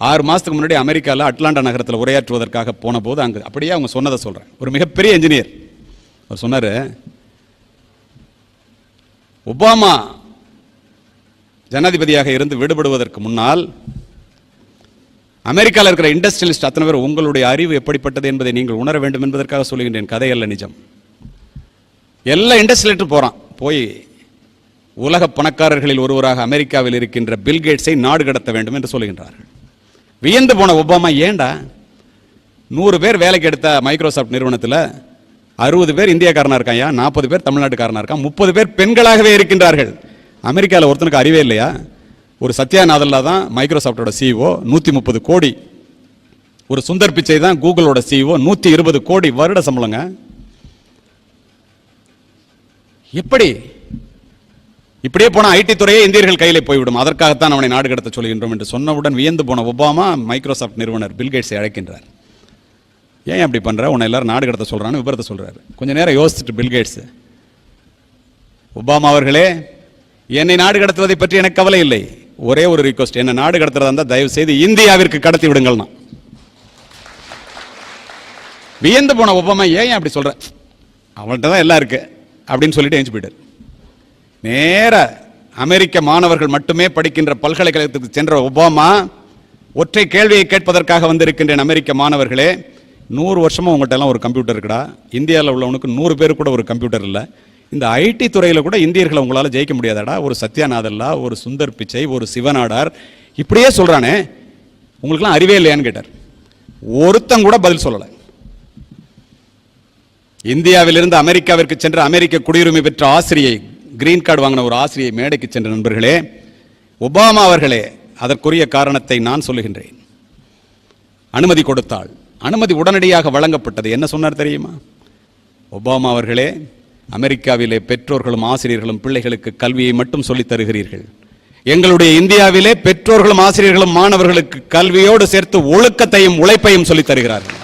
6 மாதத்துக்கு முன்னாடி அமெரிக்காவில் அட்லாண்டா நகரத்தில் உரையாற்றுவதற்காக போன போது அங்கே அப்படியே அவங்க சொன்னதை சொல்கிறேன். ஒரு மிகப்பெரிய என்ஜினியர் அவர் சொன்னார், ஒபாமா ஜனாதிபதியாக இருந்து விடுபடுவதற்கு முன்னால் அமெரிக்காவில் இருக்கிற இண்டஸ்ட்ரியலிஸ்ட் அத்தனை பேர் உங்களுடைய அறிவு எப்படிப்பட்டது என்பதை நீங்கள் உணர வேண்டும் என்பதற்காக சொல்லுகின்றேன், கதையல்ல நிஜம். எல்லா இண்டஸ்ட்ரியலிஸ்ட்டும் போகிறான், போய் உலக பணக்காரர்களில் ஒருவராக அமெரிக்காவில் இருக்கின்ற பில்கேட்ஸை நாடு கடத்த வேண்டும் என்று சொல்லுகின்றார்கள். வியந்து போன ஒபாமா, ஏண்டா 100 பேர் வேலைக்கு எடுத்த மைக்ரோசாஃப்ட் நிறுவனத்தில் 60 பேர் இந்தியாக்காரனா இருக்காயா, 40 பேர் தமிழ்நாட்டுக்காரனா இருக்கான், 30 பேர் பெண்களாகவே இருக்கின்றார்கள். அமெரிக்காவில் ஒருத்தனுக்கு அறிவே இல்லையா? ஒரு சத்யா நாதல்லா தான் மைக்ரோசாஃப்டோட சிஇஓ, 130 கோடி. ஒரு சுந்தர் பிச்சை தான் கூகுளோட சிஇஓ, 120 கோடி வருட சம்பளங்க. எப்படி இப்படியே போன ஐடி துறையே இந்தியர்கள் கையிலே போய்விடும், அதற்காகத்தான் அவனை நாடு கடத்த சொல்கின்றோம் என்று சொன்னவுடன் வியந்து போன ஒபாமா மைக்ரோசாஃப்ட் நிறுவனர் பில்கேட்ஸை அழைக்கின்றார். ஏன் அப்படி பண்ற, உன்னை எல்லாரும் நாடு கடத்த சொல்றான்னு விபரத்தை சொல்றாரு. கொஞ்ச நேரம் யோசிச்சுட்டு பில்கேட்ஸ், ஒபாமா அவர்களே, என்னை நாடு கடத்துவதை பற்றி எனக்கு கவலை இல்லை, ஒரே ஒரு ரிக்வெஸ்ட், என்ன நாடு கடத்துறதா இருந்தால் தயவு செய்து இந்தியாவிற்கு கடத்தி விடுங்கள்னா. வியந்து போன ஒபாமா, ஏன் அப்படி சொல்ற, அவன்கிட்ட தான் எல்லாம் இருக்கு அப்படின்னு சொல்லிட்டு எழுந்து போயிட்டார். நேர அமெரிக்க மாணவர்கள் மட்டுமே படிக்கின்ற பல்கலைக்கழகத்துக்கு சென்ற ஒபாமா ஒற்றை கேள்வியை கேட்பதற்காக வந்திருக்கின்றேன். அமெரிக்க மாணவர்களே, 100 வருஷமா உங்கள்கிட்ட எல்லாம் ஒரு கம்ப்யூட்டர் இருக்குடா, இந்தியாவில் உள்ளவனுக்கு 100 பேர் கூட ஒரு கம்ப்யூட்டர் இல்லை, இந்த ஐடி துறையில் கூட இந்தியர்களை உங்களால் ஜெயிக்க முடியாதடா, ஒரு சத்யாநாதல்லா, ஒரு சுந்தர் பிச்சை, ஒரு சிவநாடார் இப்படியே சொல்றானே, உங்களுக்குலாம் அறிவே இல்லையான்னு கேட்டார். ஒருத்தன் கூட பதில் சொல்லலை. இந்தியாவிலிருந்து அமெரிக்காவிற்கு சென்ற அமெரிக்க குடியுரிமை பெற்ற ஆசிரியை, கிரீன் கார்டு வாங்கின ஒரு ஆசிரியை மேடைக்கு சென்ற நண்பர்களே, ஒபாமா அவர்களே, அதற்குரிய காரணத்தை நான் சொல்லுகின்றேன். அனுமதி கொடுத்தாள், அனுமதி உடனடியாக வழங்கப்பட்டது. என்ன சொன்னார் தெரியுமா? ஒபாமா அவர்களே, அமெரிக்காவிலே பெற்றோர்களும் ஆசிரியர்களும் பிள்ளைகளுக்கு கல்வியை மட்டும் சொல்லித் தருகிறீர்கள், எங்களுடைய இந்தியாவிலே பெற்றோர்களும் ஆசிரியர்களும் மாணவர்களுக்கு கல்வியோடு சேர்த்து ஒழுக்கத்தையும் உழைப்பையும் சொல்லித் தருகிறார்கள்.